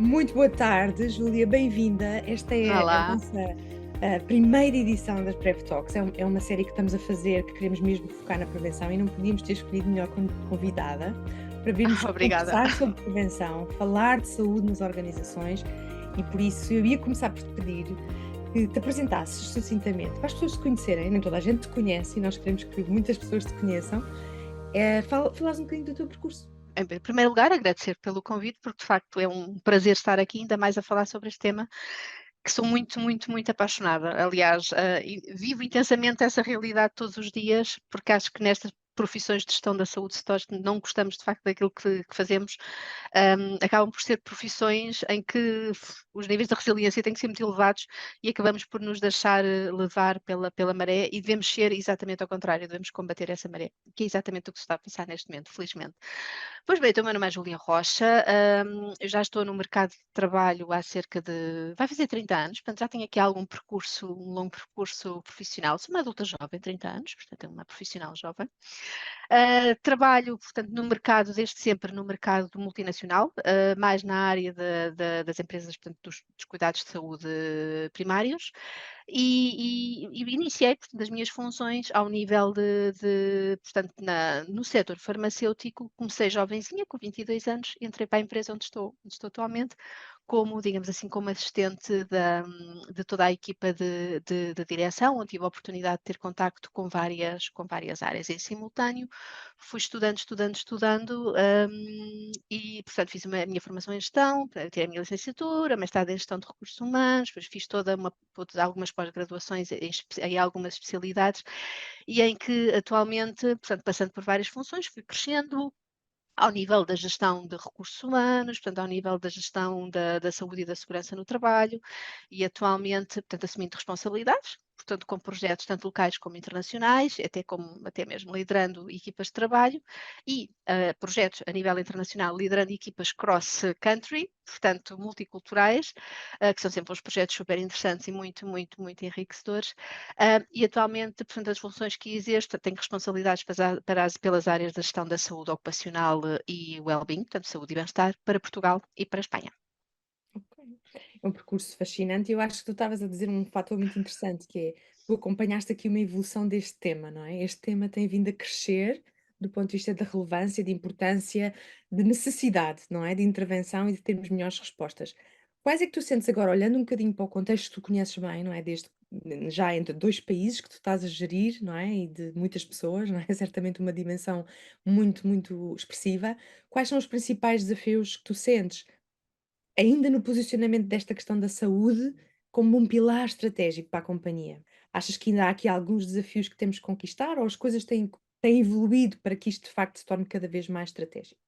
Muito boa tarde, Júlia, bem-vinda. Esta é a Olá, nossa primeira edição das Prep Talks. É uma série que estamos a fazer, que queremos mesmo focar na prevenção e não podíamos ter escolhido melhor convidada para virmos obrigada. conversar sobre prevenção, falar de saúde nas organizações e por isso eu ia começar por te pedir que te apresentasses sucintamente para as pessoas te conhecerem. Nem toda a gente te conhece e nós queremos que muitas pessoas te conheçam. Falares um bocadinho do teu percurso. Em primeiro lugar, agradecer pelo convite, porque de facto é um prazer estar aqui, ainda mais a falar sobre este tema, que sou muito, muito, muito apaixonada. Aliás, vivo intensamente essa realidade todos os dias, porque acho que nestas profissões de gestão da saúde, se nós não gostamos de facto daquilo que fazemos, acabam por ser profissões em que os níveis de resiliência têm que ser muito elevados e acabamos por nos deixar levar pela maré e devemos ser exatamente ao contrário, devemos combater essa maré, que é exatamente o que se está a passar neste momento, felizmente. Pois bem, então o meu nome é Júlia Rocha, eu já estou no mercado de trabalho há cerca de, vai fazer 30 anos, portanto já tenho aqui algum percurso, um longo percurso profissional. Sou uma adulta jovem, 30 anos, portanto é uma profissional jovem. Trabalho, portanto, no mercado, desde sempre no mercado multinacional, mais na área das empresas, portanto, dos cuidados de saúde primários, e iniciei, portanto, as minhas funções ao nível portanto, no setor farmacêutico. Comecei jovenzinha, com 22 anos, entrei para a empresa onde estou atualmente, como, digamos assim, como assistente de toda a equipa de direção, onde tive a oportunidade de ter contacto com várias áreas em simultâneo. Fui estudando, e, portanto, fiz a minha formação em gestão, tirei a minha licenciatura, mestrado em gestão de recursos humanos, depois fiz algumas pós-graduações em algumas especialidades, e em que atualmente, portanto, passando por várias funções, fui crescendo ao nível da gestão de recursos humanos, portanto, ao nível da gestão da saúde e da segurança no trabalho, e atualmente, portanto, assumindo responsabilidades, portanto, com projetos tanto locais como internacionais, até mesmo liderando equipas de trabalho, e projetos a nível internacional, liderando equipas cross-country, portanto, multiculturais, que são sempre uns projetos super interessantes e muito, muito, muito enriquecedores. E atualmente, portanto, as funções que exerço, tenho responsabilidades pelas áreas da gestão da saúde ocupacional e well-being, portanto, saúde e bem-estar, para Portugal e para a Espanha. Ok. É um percurso fascinante e eu acho que tu estavas a dizer um fator muito interessante, que é, tu acompanhaste aqui uma evolução deste tema, não é? Este tema tem vindo a crescer do ponto de vista da relevância, de importância, de necessidade, não é? De intervenção e de termos melhores respostas. Quais é que tu sentes agora, olhando um bocadinho para o contexto que tu conheces bem, não é? Desde já entre dois países que tu estás a gerir, não é? E de muitas pessoas, não é? Certamente uma dimensão muito, muito expressiva. Quais são os principais desafios que tu sentes? Ainda no posicionamento desta questão da saúde como um pilar estratégico para a companhia. Achas que ainda há aqui alguns desafios que temos que conquistar ou as coisas têm evoluído para que isto de facto se torne cada vez mais estratégico?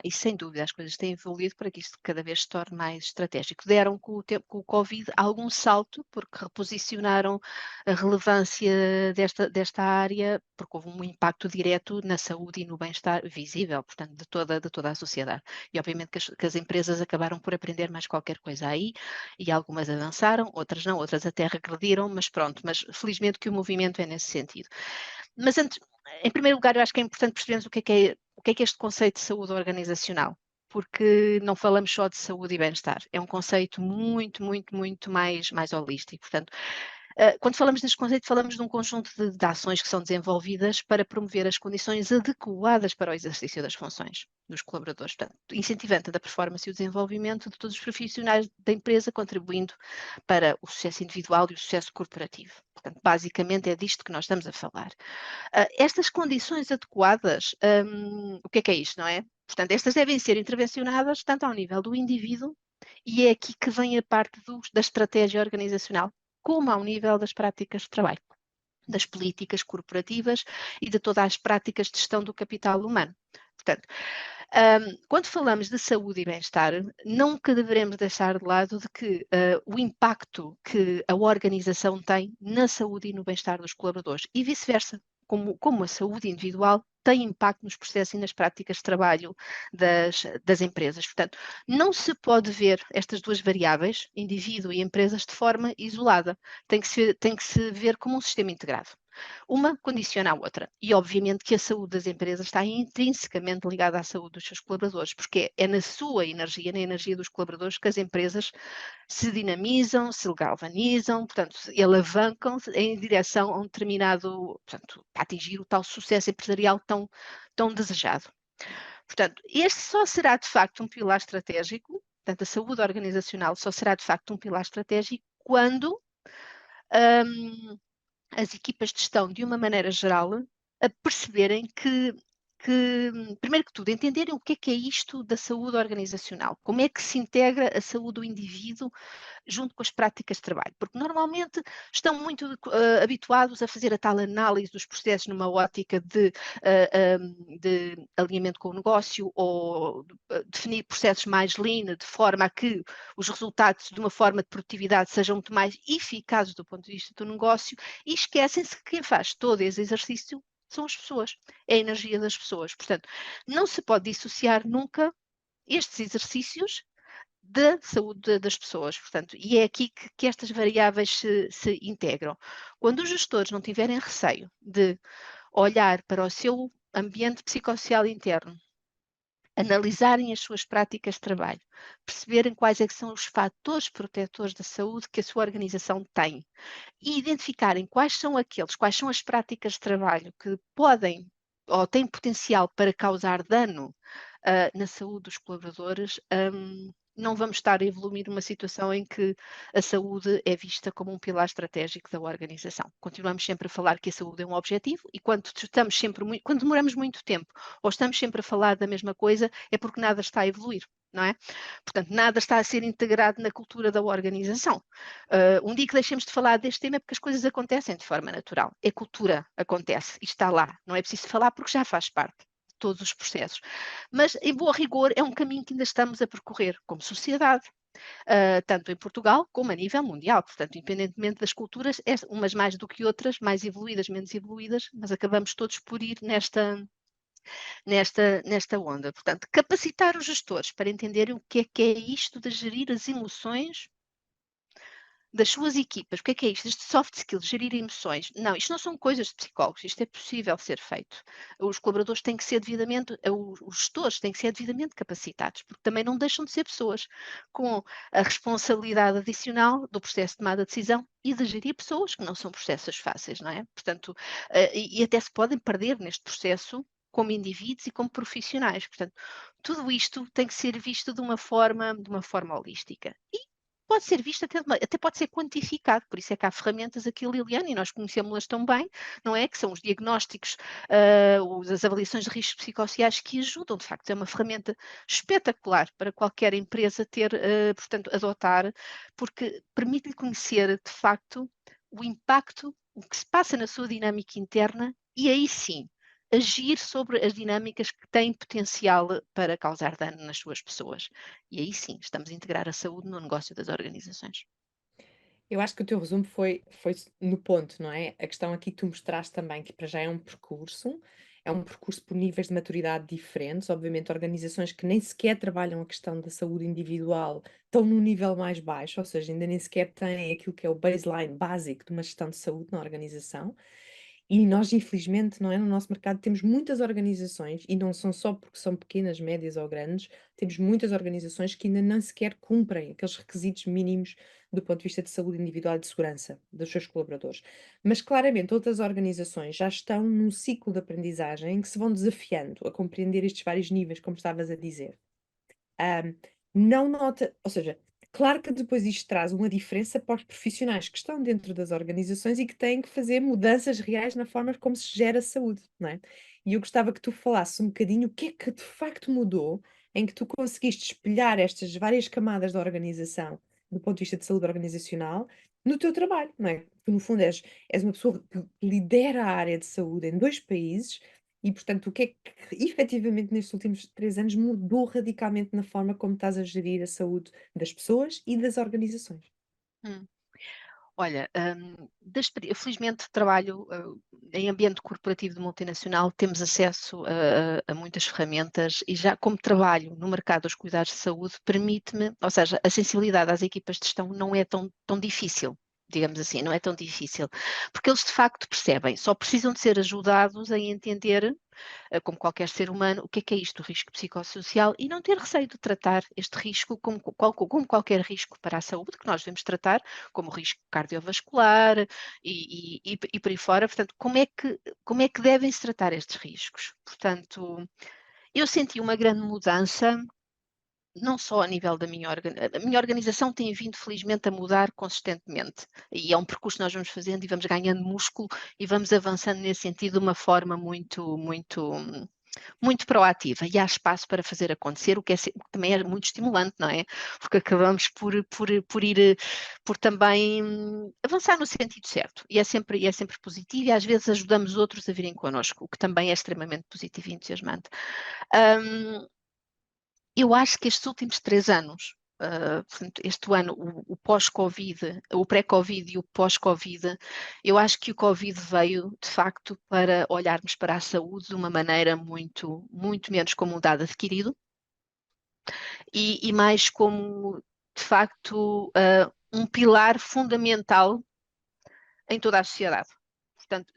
Isso sem dúvida, as coisas têm evoluído para que isto cada vez se torne mais estratégico. Deram com o tempo, com o Covid, algum salto, porque reposicionaram a relevância desta área, porque houve um impacto direto na saúde e no bem-estar visível, portanto, de toda a sociedade. E obviamente que as empresas acabaram por aprender mais qualquer coisa aí, e algumas avançaram, outras não, outras até regrediram, mas pronto, mas felizmente que o movimento é nesse sentido. Mas antes, em primeiro lugar, eu acho que é importante percebermos o que é este conceito de saúde organizacional, porque não falamos só de saúde e bem-estar, é um conceito muito, muito, muito mais holístico. Portanto, quando falamos deste conceito, falamos de um conjunto de ações que são desenvolvidas para promover as condições adequadas para o exercício das funções dos colaboradores, portanto, incentivando a performance e o desenvolvimento de todos os profissionais da empresa, contribuindo para o sucesso individual e o sucesso corporativo. Portanto, basicamente é disto que nós estamos a falar. Estas condições adequadas, o que é isto, não é? Portanto, estas devem ser intervencionadas tanto ao nível do indivíduo, e é aqui que vem a parte da estratégia organizacional, como ao nível das práticas de trabalho, das políticas corporativas e de todas as práticas de gestão do capital humano. Portanto, quando falamos de saúde e bem-estar, nunca deveremos deixar de lado de que o impacto que a organização tem na saúde e no bem-estar dos colaboradores e vice-versa, como a saúde individual tem impacto nos processos e nas práticas de trabalho das empresas. Portanto, não se pode ver estas duas variáveis, indivíduo e empresas, de forma isolada. Tem que se ver como um sistema integrado. Uma condiciona a outra. E obviamente que a saúde das empresas está intrinsecamente ligada à saúde dos seus colaboradores, porque é na sua energia, na energia dos colaboradores, que as empresas se dinamizam, se galvanizam, portanto, alavancam-se em direção a um determinado, portanto, para atingir o tal sucesso empresarial tão desejado. Portanto, este só será de facto um pilar estratégico, portanto, a saúde organizacional só será de facto um pilar estratégico quando as equipas de gestão, de uma maneira geral, a perceberem primeiro que tudo, entenderem o que é isto da saúde organizacional, como é que se integra a saúde do indivíduo junto com as práticas de trabalho, porque normalmente estão muito habituados a fazer a tal análise dos processos numa ótica de alinhamento com o negócio ou definir processos mais lean, de forma a que os resultados de uma forma de produtividade sejam muito mais eficazes do ponto de vista do negócio, e esquecem-se que quem faz todo esse exercício são as pessoas, é a energia das pessoas. Portanto, não se pode dissociar nunca estes exercícios da saúde das pessoas, portanto, e é aqui que estas variáveis se integram. Quando os gestores não tiverem receio de olhar para o seu ambiente psicossocial interno, analisarem as suas práticas de trabalho, perceberem quais é que são os fatores protetores da saúde que a sua organização tem e identificarem quais são as práticas de trabalho que podem ou têm potencial para causar dano na saúde dos colaboradores, não vamos estar a evoluir numa situação em que a saúde é vista como um pilar estratégico da organização. Continuamos sempre a falar que a saúde é um objetivo e quando demoramos muito tempo ou estamos sempre a falar da mesma coisa, é porque nada está a evoluir. Não é? Portanto, nada está a ser integrado na cultura da organização. Um dia que deixemos de falar deste tema é porque as coisas acontecem de forma natural. A cultura acontece e está lá. Não é preciso falar porque já faz parte de todos os processos. Mas, em boa rigor, é um caminho que ainda estamos a percorrer como sociedade. Tanto em Portugal como a nível mundial, portanto, independentemente das culturas, umas mais do que outras, mais evoluídas, menos evoluídas, mas acabamos todos por ir nesta onda. Portanto, capacitar os gestores para entenderem o que é isto de gerir as emoções das suas equipas. O que é isto? Este soft skills, gerir emoções. Não, isto não são coisas de psicólogos, isto é possível ser feito. Os colaboradores têm que ser devidamente, os gestores têm que ser devidamente capacitados, porque também não deixam de ser pessoas com a responsabilidade adicional do processo de tomada de decisão e de gerir pessoas, que não são processos fáceis, não é? Portanto, e até se podem perder neste processo como indivíduos e como profissionais. Portanto, tudo isto tem que ser visto de uma forma holística. E pode ser visto até pode ser quantificado, por isso é que há ferramentas aqui, Liliana, e nós conhecemos-las tão bem, não é? Que são os diagnósticos, as avaliações de riscos psicossociais que ajudam, de facto, é uma ferramenta espetacular para qualquer empresa ter, portanto, adotar, porque permite-lhe conhecer, de facto, o impacto, o que se passa na sua dinâmica interna e aí sim, agir sobre as dinâmicas que têm potencial para causar dano nas suas pessoas. E aí sim, estamos a integrar a saúde no negócio das organizações. Eu acho que o teu resumo foi no ponto, não é? A questão aqui que tu mostraste também, que para já é um percurso por níveis de maturidade diferentes. Obviamente, organizações que nem sequer trabalham a questão da saúde individual estão num nível mais baixo, ou seja, ainda nem sequer têm aquilo que é o baseline básico de uma gestão de saúde na organização. E nós, infelizmente, não é? No nosso mercado temos muitas organizações, e não são só porque são pequenas, médias ou grandes, temos muitas organizações que ainda nem sequer cumprem aqueles requisitos mínimos do ponto de vista de saúde individual e de segurança dos seus colaboradores. Mas claramente outras organizações já estão num ciclo de aprendizagem em que se vão desafiando a compreender estes vários níveis, como estavas a dizer. Ahm, não nota, ou seja, claro que depois isto traz uma diferença para os profissionais que estão dentro das organizações e que têm que fazer mudanças reais na forma como se gera saúde, não é? E eu gostava que tu falasses um bocadinho o que é que de facto mudou em que tu conseguiste espelhar estas várias camadas da organização do ponto de vista de saúde organizacional no teu trabalho, não é? Tu, no fundo, és uma pessoa que lidera a área de saúde em 2 países e, portanto, o que é que efetivamente nestes últimos 3 anos mudou radicalmente na forma como estás a gerir a saúde das pessoas e das organizações? Hum. Olha, eu felizmente trabalho em ambiente corporativo de multinacional, temos acesso a muitas ferramentas e já como trabalho no mercado dos cuidados de saúde, permite-me, ou seja, a sensibilidade às equipas de gestão não é tão difícil. digamos assim, não é tão difícil, porque eles de facto percebem, só precisam de ser ajudados a entender, como qualquer ser humano, o que é isto, o risco psicossocial, e não ter receio de tratar este risco como qualquer risco para a saúde, que nós devemos tratar, como o risco cardiovascular e por aí fora. Portanto, como é que devem-se tratar estes riscos? Portanto, eu senti uma grande mudança, não só a nível da a minha organização tem vindo felizmente a mudar consistentemente, e é um percurso que nós vamos fazendo e vamos ganhando músculo e vamos avançando nesse sentido de uma forma muito proativa, e há espaço para fazer acontecer, o que também é muito estimulante, não é? Porque acabamos por também avançar no sentido certo, e é sempre positivo, e às vezes ajudamos outros a virem connosco, o que também é extremamente positivo e entusiasmante. Eu acho que estes últimos 3 anos, portanto, este ano, o pós-Covid, o pré-Covid e o pós-Covid, eu acho que o Covid veio, de facto, para olharmos para a saúde de uma maneira muito menos como um dado adquirido e mais como, de facto, um pilar fundamental em toda a sociedade. Portanto,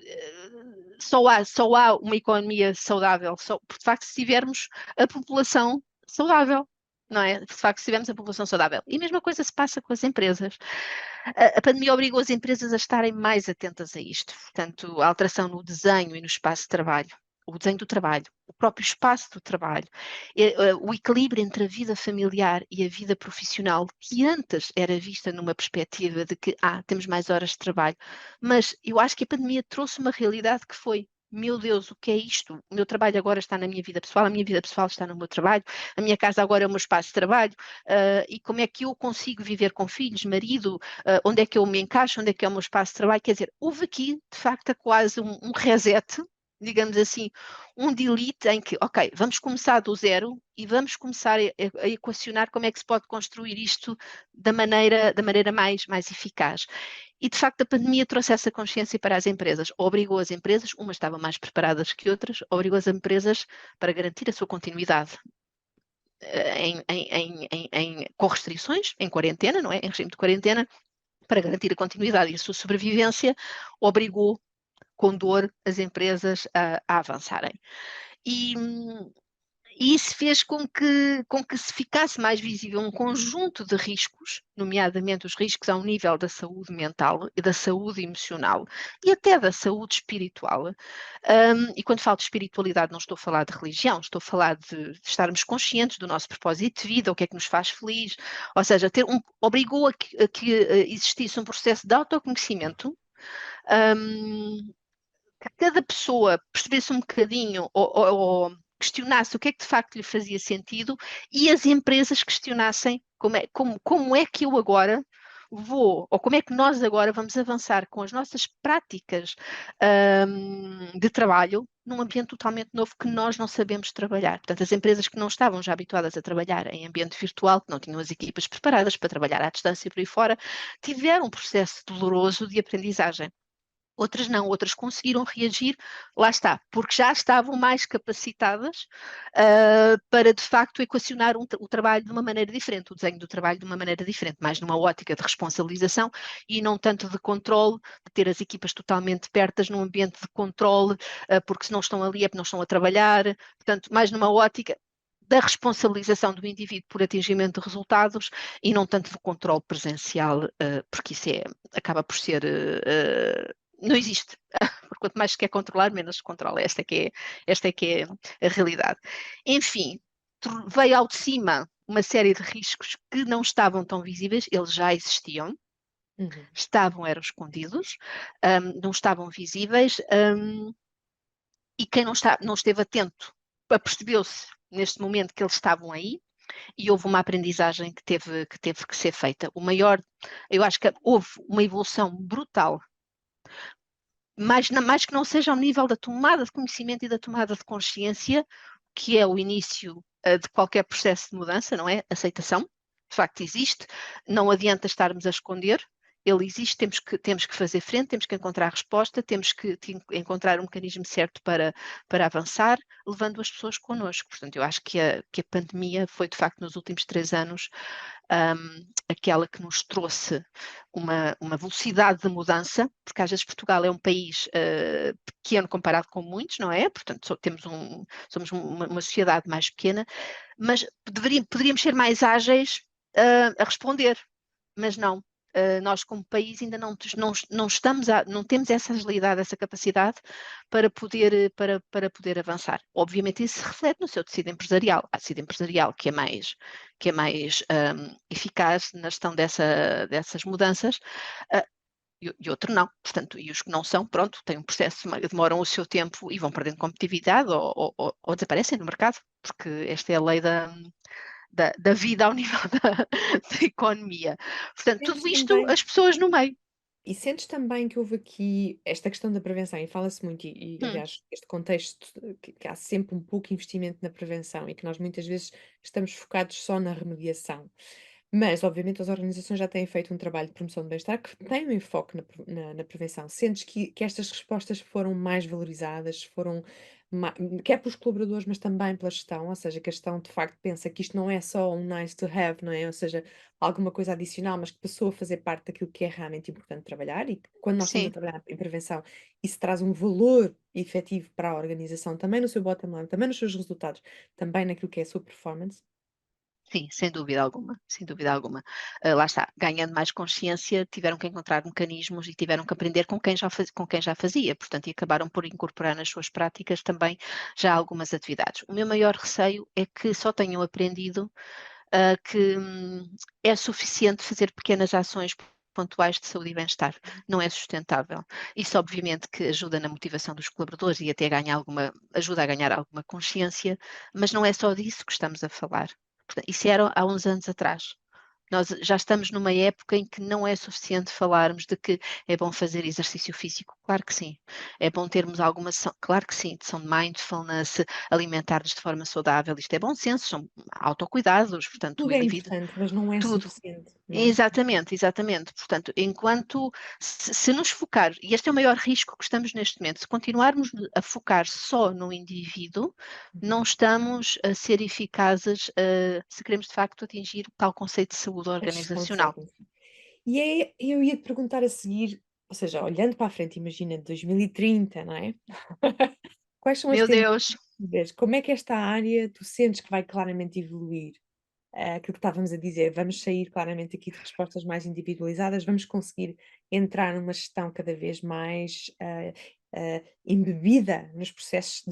só há uma economia saudável, de facto, se tivermos a população saudável, não é? De facto, se tivermos a população saudável. E a mesma coisa se passa com as empresas. A pandemia obrigou as empresas a estarem mais atentas a isto. Portanto, a alteração no desenho e no espaço de trabalho, o desenho do trabalho, o próprio espaço do trabalho, o equilíbrio entre a vida familiar e a vida profissional, que antes era vista numa perspectiva de que temos mais horas de trabalho, mas eu acho que a pandemia trouxe uma realidade que foi: meu Deus, o que é isto? O meu trabalho agora está na minha vida pessoal, a minha vida pessoal está no meu trabalho, a minha casa agora é o meu espaço de trabalho, e como é que eu consigo viver com filhos, marido, onde é que eu me encaixo, onde é que é o meu espaço de trabalho? Quer dizer, houve aqui, de facto, quase um reset, digamos assim, um delete em que, ok, vamos começar do zero e vamos começar a equacionar como é que se pode construir isto da maneira mais eficaz. E, de facto, a pandemia trouxe essa consciência para as empresas, obrigou as empresas, umas estavam mais preparadas que outras, obrigou as empresas para garantir a sua continuidade com restrições, em quarentena, não é? Em regime de quarentena, para garantir a continuidade e a sua sobrevivência, obrigou com dor as empresas a avançarem. E isso fez com que se ficasse mais visível um conjunto de riscos, nomeadamente os riscos ao nível da saúde mental e da saúde emocional e até da saúde espiritual. E quando falo de espiritualidade, não estou a falar de religião, estou a falar de estarmos conscientes do nosso propósito de vida, o que é que nos faz feliz, ou seja, obrigou a que existisse um processo de autoconhecimento, que cada pessoa percebesse um bocadinho ou questionasse o que é que de facto lhe fazia sentido, e as empresas questionassem como é que eu agora vou, ou como é que nós agora vamos avançar com as nossas práticas de trabalho num ambiente totalmente novo que nós não sabemos trabalhar. Portanto, as empresas que não estavam já habituadas a trabalhar em ambiente virtual, que não tinham as equipas preparadas para trabalhar à distância e por aí fora, tiveram um processo doloroso de aprendizagem. Outras não, outras conseguiram reagir, lá está, porque já estavam mais capacitadas para, de facto, equacionar o trabalho de uma maneira diferente, o desenho do trabalho de uma maneira diferente, mais numa ótica de responsabilização e não tanto de controle, de ter as equipas totalmente pertas num ambiente de controle, porque se não estão ali é porque não estão a trabalhar, portanto, mais numa ótica da responsabilização do indivíduo por atingimento de resultados e não tanto do controle presencial, porque isso acaba por ser não existe, porque quanto mais se quer controlar, menos se controla. Esta é que é a realidade. Enfim, veio ao de cima uma série de riscos que não estavam tão visíveis, eles já existiam, eram escondidos, não estavam visíveis, e quem não esteve atento apercebeu-se neste momento que eles estavam aí, e houve uma aprendizagem que teve que ser feita. Eu acho que houve uma evolução brutal, mais que não seja ao nível da tomada de conhecimento e da tomada de consciência, que é o início de qualquer processo de mudança, não é? Aceitação, de facto existe, não adianta estarmos a esconder, ele existe, temos que fazer frente, temos que encontrar resposta, temos que encontrar um mecanismo certo para avançar, levando as pessoas connosco. Portanto, eu acho que a pandemia foi, de facto, nos últimos 3 anos, aquela que nos trouxe uma velocidade de mudança, porque às vezes Portugal é um país pequeno comparado com muitos, não é? Portanto, somos uma sociedade mais pequena, mas poderíamos ser mais ágeis a responder, mas não. Nós, como país, ainda não temos essa agilidade, essa capacidade para poder avançar. Obviamente, isso se reflete no seu tecido empresarial. Há tecido empresarial que é mais eficaz na gestão dessas mudanças, e outro não. Portanto, e os que não são, pronto, têm um processo, demoram o seu tempo e vão perdendo competitividade ou desaparecem no mercado, porque esta é a lei da vida ao nível da economia. Portanto, tudo Sentes isto, também as pessoas no meio. e sentes também que houve aqui esta questão da prevenção, e fala-se muito, Hum, aliás, este contexto que há sempre um pouco investimento na prevenção e que nós muitas vezes estamos focados só na remediação. Mas, obviamente, as organizações já têm feito um trabalho de promoção do bem-estar que tem um enfoque na prevenção. Sentes que estas respostas foram mais valorizadas, foram, quer pelos colaboradores, mas também pela gestão, ou seja, que a gestão de facto pensa que isto não é só um nice to have, não é? Ou seja, alguma coisa adicional, mas que passou a fazer parte daquilo que é realmente importante trabalhar e que, quando nós estamos a sim, trabalhar em prevenção, isso traz um valor efetivo para a organização, também no seu bottom line, também nos seus resultados, também naquilo que é a sua performance. sim, sem dúvida alguma, sem dúvida alguma. Lá está, ganhando mais consciência, tiveram que encontrar mecanismos e tiveram que aprender com quem já fazia, portanto, e acabaram por incorporar nas suas práticas também já algumas atividades. O meu maior receio é que só tenham aprendido que é suficiente fazer pequenas ações pontuais de saúde e bem-estar. Não é sustentável. Isso, obviamente, que ajuda na motivação dos colaboradores e até ajuda a ganhar alguma consciência, mas não é só disso que estamos a falar. Portanto, isso era há uns anos atrás. Nós já estamos numa época em que não é suficiente falarmos de que é bom fazer exercício físico. Claro que sim. É bom termos alguma sessão, claro que sim, são de mindfulness, alimentar-nos de forma saudável. Isto é bom senso, são autocuidados, portanto, o Tudo é indivíduo, importante, mas não é tudo. suficiente, não é? Exatamente, exatamente. Portanto, se nos focar, e este é o maior risco que estamos neste momento, se continuarmos a focar só no indivíduo, não Uhum. estamos a ser eficazes, se queremos de facto atingir o tal conceito de saúde A gestão de organizacional. saúde. Eu ia te perguntar a seguir, ou seja, olhando para a frente, imagina 2030, não é? Quais são as Meu Deus, tendências? Como é que esta área tu sentes que vai claramente evoluir? Aquilo que estávamos a dizer, vamos sair claramente aqui de respostas mais individualizadas, vamos conseguir entrar numa gestão cada vez mais embebida nos processos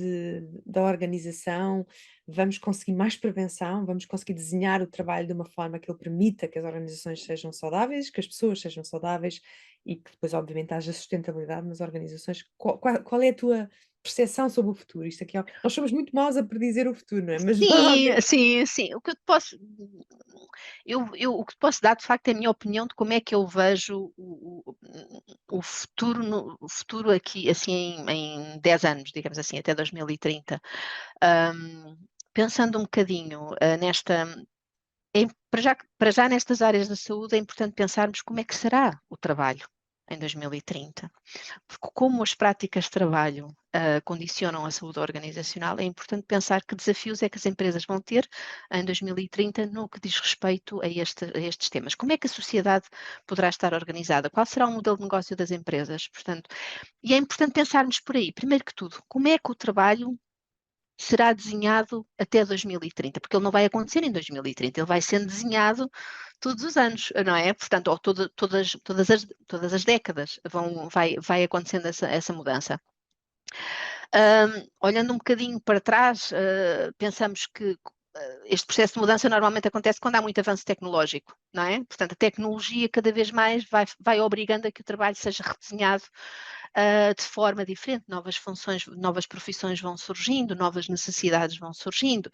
da organização, vamos conseguir mais prevenção, vamos conseguir desenhar o trabalho de uma forma que ele permita que as organizações sejam saudáveis, que as pessoas sejam saudáveis e que depois, obviamente, haja sustentabilidade nas organizações. Qual é a tua percepção sobre o futuro? Isto aqui, nós somos muito maus a predizer o futuro, não é? Mas sim, normalmente. sim, sim. O que eu te posso, o que te posso dar, de facto, é a minha opinião de como é que eu vejo o futuro, o futuro aqui, assim, em 10 anos, digamos assim, até 2030. Ahm, Pensando um bocadinho para já nestas áreas da saúde, é importante pensarmos como é que será o trabalho em 2030. Porque como as práticas de trabalho condicionam a saúde organizacional, é importante pensar que desafios é que as empresas vão ter em 2030 no que diz respeito a estes temas. Como é que a sociedade poderá estar organizada? Qual será o modelo de negócio das empresas? Portanto, e é importante pensarmos por aí, primeiro que tudo, como é que o trabalho será desenhado até 2030, porque ele não vai acontecer em 2030, ele vai sendo desenhado todos os anos, não é? Portanto, ou todas as décadas vai acontecendo essa mudança. Olhando um bocadinho para trás, pensamos que este processo de mudança normalmente acontece quando há muito avanço tecnológico, não é? Portanto, a tecnologia cada vez mais vai obrigando a que o trabalho seja redesenhado de forma diferente, novas funções, novas profissões vão surgindo, novas necessidades vão surgindo.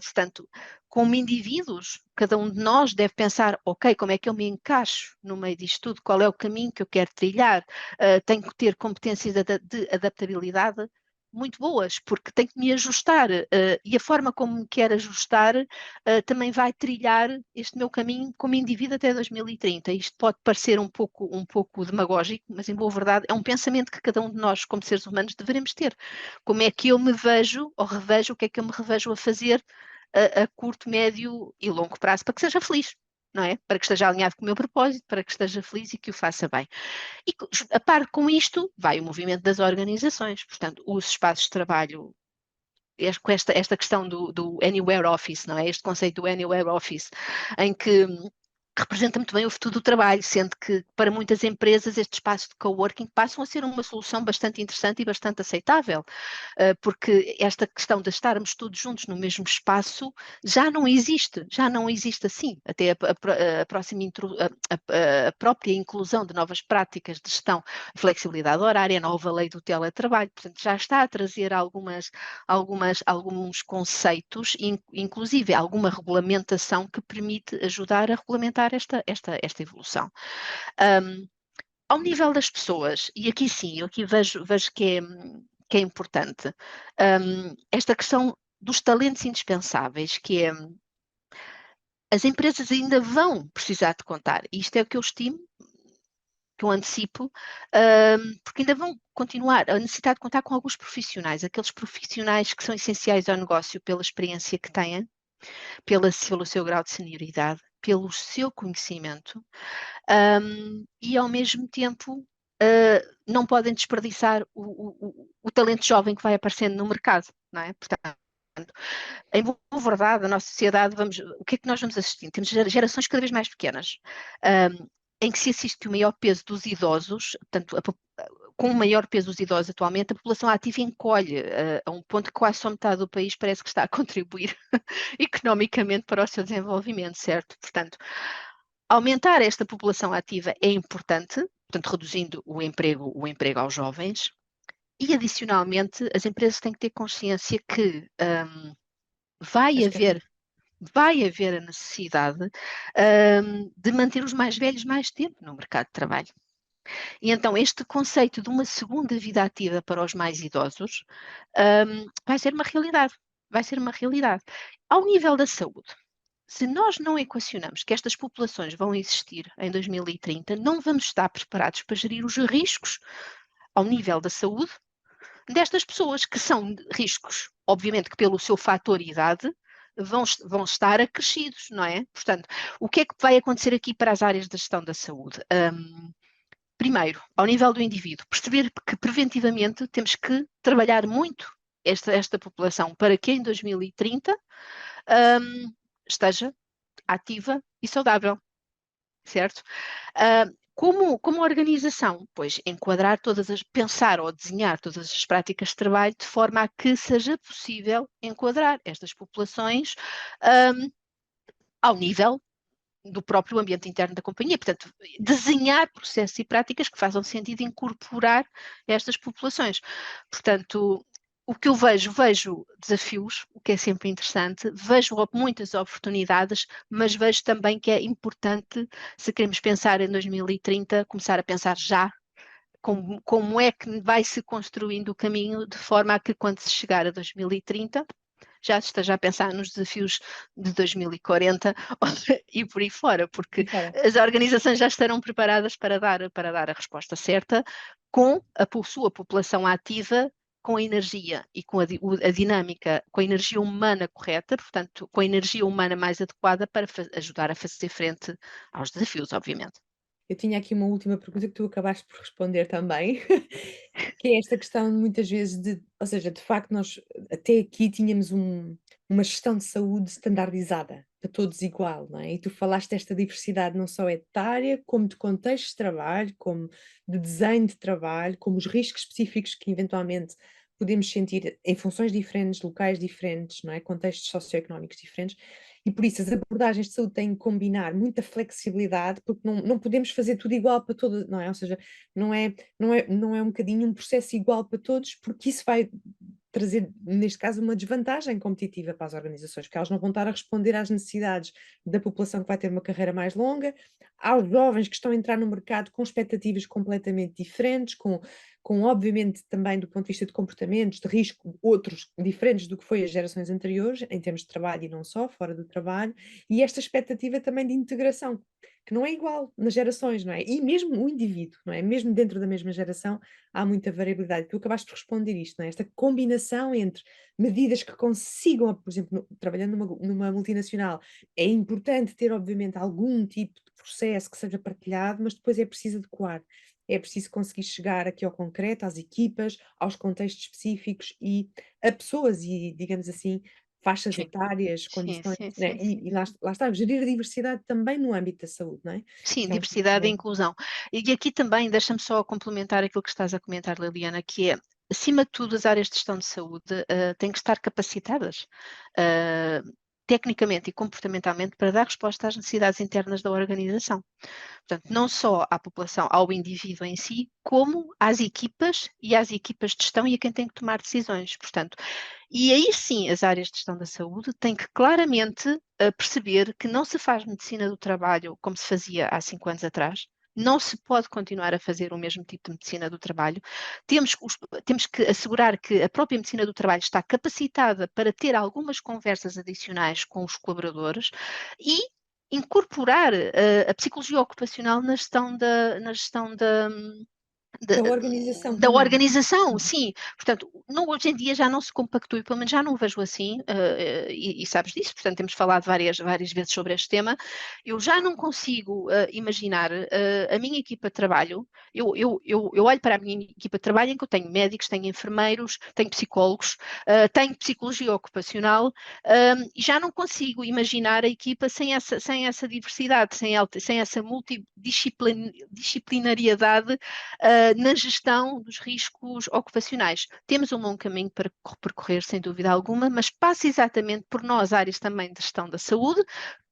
Portanto, como indivíduos, cada um de nós deve pensar, ok, como é que eu me encaixo no meio disto tudo? Qual é o caminho que eu quero trilhar? Tenho que ter competências de adaptabilidade, muito boas, porque tenho que me ajustar, e a forma como me quero ajustar também vai trilhar este meu caminho como indivíduo até 2030. Isto pode parecer um pouco demagógico, mas em boa verdade é um pensamento que cada um de nós, como seres humanos, devemos ter. Como é que eu me vejo ou revejo, o que é que eu me revejo a fazer a curto, médio e longo prazo para que seja feliz. Não é? Para que esteja alinhado com o meu propósito, para que esteja feliz e que o faça bem. E a par com isto, vai o movimento das organizações, portanto, os espaços de trabalho, com esta questão do Anywhere Office, não é? Este conceito do Anywhere Office, em que representa muito bem o futuro do trabalho, sendo que para muitas empresas este espaço de coworking passam a ser uma solução bastante interessante e bastante aceitável, porque esta questão de estarmos todos juntos no mesmo espaço já não existe assim, até a própria inclusão de novas práticas de gestão, flexibilidade horária, a nova lei do teletrabalho, portanto já está a trazer alguns conceitos, inclusive alguma regulamentação que permite ajudar a regulamentar esta evolução. Ao nível das pessoas, e aqui sim, eu aqui vejo que é importante, esta questão dos talentos indispensáveis, que é as empresas ainda vão precisar de contar, e isto é o que eu estimo, que eu antecipo, porque ainda vão continuar a necessitar de contar com alguns profissionais, aqueles profissionais que são essenciais ao negócio pela experiência que têm, pelo seu grau de senioridade, pelo seu conhecimento, e ao mesmo tempo não podem desperdiçar o talento jovem que vai aparecendo no mercado, não é? Portanto, em boa verdade, a nossa sociedade, o que é que nós vamos assistindo? Temos gerações cada vez mais pequenas, em que se assiste que o maior peso dos idosos, portanto, com o maior peso dos idosos atualmente, a população ativa encolhe a um ponto que quase só metade do país parece que está a contribuir economicamente para o seu desenvolvimento, certo? Portanto, aumentar esta população ativa é importante, portanto, reduzindo o emprego aos jovens, e adicionalmente as empresas têm que ter consciência que vai As carreiras. haver a necessidade de manter os mais velhos mais tempo no mercado de trabalho. E então este conceito de uma segunda vida ativa para os mais idosos vai ser uma realidade. Vai ser uma realidade. Ao nível da saúde, se nós não equacionamos que estas populações vão existir em 2030, não vamos estar preparados para gerir os riscos ao nível da saúde destas pessoas, que são riscos, obviamente que pelo seu fator idade, vão estar acrescidos, não é? Portanto, o que é que vai acontecer aqui para as áreas da gestão da saúde? Primeiro, ao nível do indivíduo, perceber que preventivamente temos que trabalhar muito esta população para que em 2030 esteja ativa e saudável, certo? Como organização, pois enquadrar pensar ou desenhar todas as práticas de trabalho de forma a que seja possível enquadrar estas populações ao nível do próprio ambiente interno da companhia. Portanto, desenhar processos e práticas que façam sentido incorporar estas populações. Portanto, o que eu vejo desafios, o que é sempre interessante, vejo muitas oportunidades, mas vejo também que é importante, se queremos pensar em 2030, começar a pensar já como é que vai se construindo o caminho de forma a que quando se chegar a 2030 já se esteja a pensar nos desafios de 2040 e por aí fora, porque E fora. as organizações já estarão preparadas para dar a resposta certa com a sua população ativa, com a energia e com a dinâmica, com a energia humana correta, portanto, com a energia humana mais adequada para ajudar a fazer frente aos desafios, obviamente. Eu tinha aqui uma última pergunta que tu acabaste por responder também, que é esta questão muitas vezes ou seja, de facto nós até aqui tínhamos uma gestão de saúde standardizada, para todos igual, não é? E tu falaste desta diversidade não só etária, como de contexto de trabalho, como de desenho de trabalho, como os riscos específicos que eventualmente podemos sentir em funções diferentes, locais diferentes, não é? Contextos socioeconómicos diferentes. E por isso as abordagens de saúde têm que combinar muita flexibilidade, porque não podemos fazer tudo igual para todos, não é? Ou seja, não é um bocadinho um processo igual para todos, porque isso vai trazer, neste caso, uma desvantagem competitiva para as organizações, porque elas não vão estar a responder às necessidades da população que vai ter uma carreira mais longa, aos jovens que estão a entrar no mercado com expectativas completamente diferentes, com obviamente também do ponto de vista de comportamentos, de risco, outros diferentes do que foi as gerações anteriores, em termos de trabalho e não só, fora do trabalho, e esta expectativa também de integração, que não é igual nas gerações, não é? E mesmo o indivíduo, não é? Mesmo dentro da mesma geração, há muita variabilidade. Tu acabaste de responder isto, não é? Esta combinação entre medidas que consigam, por exemplo, trabalhando numa multinacional, é importante ter, obviamente, algum tipo de processo que seja partilhado, mas depois é preciso adequar. É preciso conseguir chegar aqui ao concreto, às equipas, aos contextos específicos e a pessoas e, digamos assim, faixas Sim, etárias, sim, condições, sim, né? sim, sim. E lá está, gerir a diversidade também no âmbito da saúde, não é? Sim, Que é um diversidade e componente. inclusão. E aqui também, deixa-me só complementar aquilo que estás a comentar, Liliana, que é, acima de tudo, as áreas de gestão de saúde têm que estar capacitadas, ah, tecnicamente e comportamentalmente, para dar resposta às necessidades internas da organização. Portanto, não só à população, ao indivíduo em si, como às equipas e às equipas de gestão e a quem tem que tomar decisões. Portanto, e aí sim, as áreas de gestão da saúde têm que claramente perceber que não se faz medicina do trabalho como se fazia há 5 anos atrás. Não se pode continuar a fazer o mesmo tipo de medicina do trabalho. Temos que assegurar que a própria medicina do trabalho está capacitada para ter algumas conversas adicionais com os colaboradores e incorporar a psicologia ocupacional na gestão da, Da organização da também. organização, Hum. sim. Portanto, não, hoje em dia já não se compactua, pelo menos já não o vejo assim, e sabes disso, portanto, temos falado várias vezes sobre este tema. Eu já não consigo imaginar a minha equipa de trabalho. Eu olho para a minha equipa de trabalho em que eu tenho médicos, tenho enfermeiros, tenho psicólogos, tenho psicologia ocupacional, e já não consigo imaginar a equipa sem essa diversidade, sem essa multidisciplinariedade na gestão dos riscos ocupacionais. Temos um longo caminho para percorrer, sem dúvida alguma, mas passa exatamente por nós, áreas também de gestão da saúde,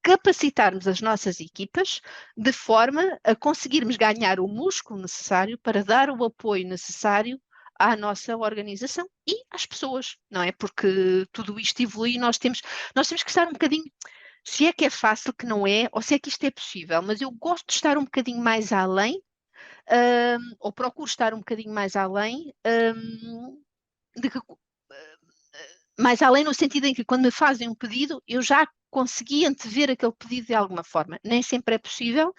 capacitarmos as nossas equipas de forma a conseguirmos ganhar o músculo necessário para dar o apoio necessário à nossa organização e às pessoas, não é? Porque tudo isto evolui e nós temos que estar um bocadinho, se é que é fácil, que não é, ou se é que isto é possível, mas eu gosto de estar um bocadinho mais além, ou procuro estar um bocadinho mais além, de que, mais além no sentido em que quando me fazem um pedido, eu já consegui antever aquele pedido de alguma forma. Nem sempre é possível,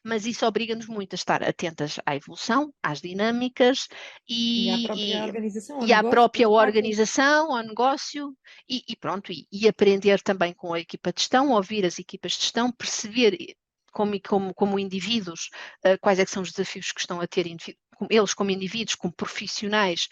mas isso obriga-nos muito a estar atentas à evolução, às dinâmicas E à própria e, e, organização, ao e à negócio, própria de facto. organização, ao negócio, e pronto, e aprender também com a equipa de gestão, ouvir as equipas de gestão, perceber como indivíduos, quais é que são os desafios que estão a ter eles como indivíduos, como profissionais,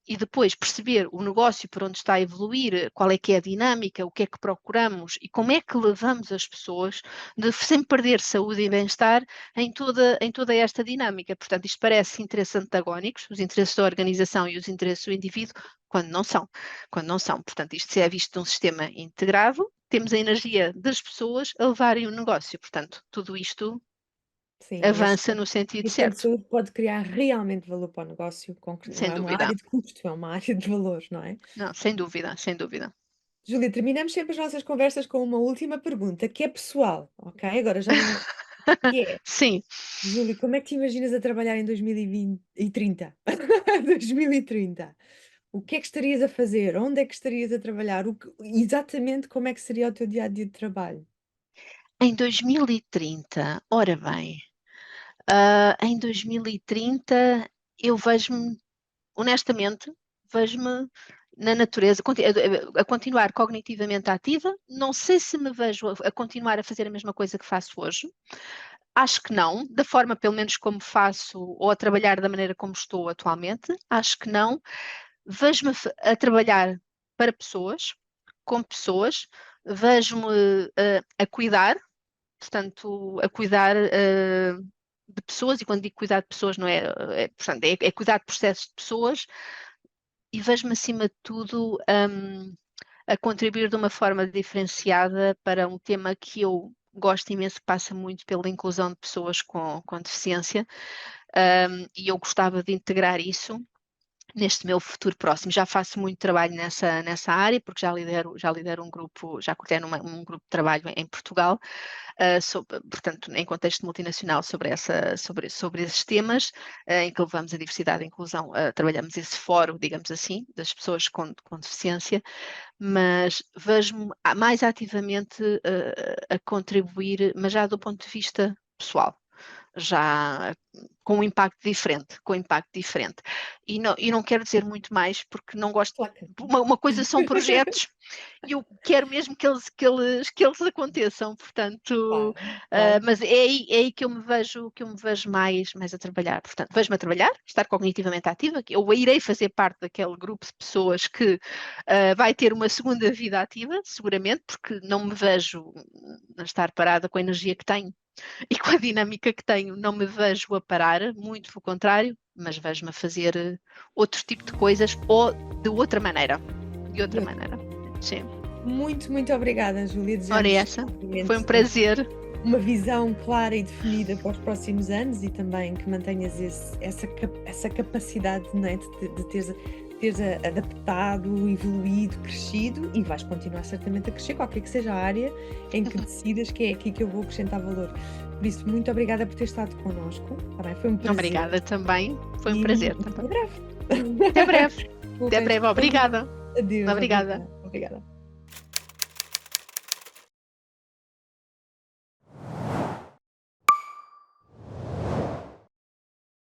e depois perceber o negócio por onde está a evoluir, qual é que é a dinâmica, o que é que procuramos e como é que levamos as pessoas de sem perder saúde e bem-estar em toda esta dinâmica. Portanto, isto parece interesses antagónicos, os interesses da organização e os interesses do indivíduo, quando não são. Quando não são. Portanto, isto se é visto de um sistema integrado, temos a energia das pessoas a levarem o negócio. Portanto, tudo isto Sim, e avança no a sentido gestão de certo, saúde pode criar realmente valor para o negócio, não sem é uma área dúvida. de custo, é uma área de valores, não é? Não, sem dúvida, sem dúvida. Júlia, terminamos sempre as nossas conversas com uma última pergunta, que é pessoal, ok? Agora já não. Que é, Sim, Júlia, como é que te imaginas a trabalhar em 2020 e 30? 2030? O que é que estarias a fazer? Onde é que estarias a trabalhar? Exatamente como é que seria o teu dia a dia de trabalho? em 2030, ora bem, em 2030 eu vejo-me, honestamente, vejo-me na natureza, a continuar cognitivamente ativa. Não sei se me vejo a continuar a fazer a mesma coisa que faço hoje. Acho que não, da forma pelo menos como faço, ou a trabalhar da maneira como estou atualmente. Acho que não. Vejo-me a trabalhar para pessoas, com pessoas, vejo-me a cuidar, portanto, a cuidar de pessoas, e quando digo cuidar de pessoas, não portanto, é cuidar de processos de pessoas, e vejo-me acima de tudo a contribuir de uma forma diferenciada para um tema que eu gosto imenso, que passa muito pela inclusão de pessoas com deficiência, e eu gostava de integrar isso neste meu futuro próximo. Já faço muito trabalho nessa área, porque já lidero um grupo, já coordeno um grupo de trabalho em Portugal, portanto, em contexto multinacional, sobre esses temas, em que levamos a diversidade e a inclusão, trabalhamos esse fórum, digamos assim, das pessoas com deficiência, mas vejo-me mais ativamente a contribuir, mas já do ponto de vista pessoal, já com um impacto diferente. E não quero dizer muito mais, porque não gosto. Claro que Uma coisa são projetos e eu quero mesmo que eles aconteçam, portanto, claro. mas é aí que eu me vejo mais a trabalhar. Portanto, vejo-me a trabalhar, estar cognitivamente ativa, que eu irei fazer parte daquele grupo de pessoas que vai ter uma segunda vida ativa, seguramente, porque não me vejo a estar parada com a energia que tenho e com a dinâmica que tenho, não me vejo a parar, muito pelo contrário, mas vejo-me a fazer outro tipo de coisas ou de outra maneira. Sim. Muito, muito obrigada, Júlia. Ora, essa foi um prazer. Uma visão clara e definida para os próximos anos e também que mantenhas essa capacidade, não é, de teres adaptado, evoluído, crescido, e vais continuar certamente a crescer, qualquer que seja a área em que decidas que é aqui que eu vou acrescentar valor. Por isso, muito obrigada por ter estado connosco. Tá bem? Foi um prazer. Obrigada também. Foi um prazer. Até breve. Até breve. Até breve. Obrigada. Adeus. Obrigada. Obrigada.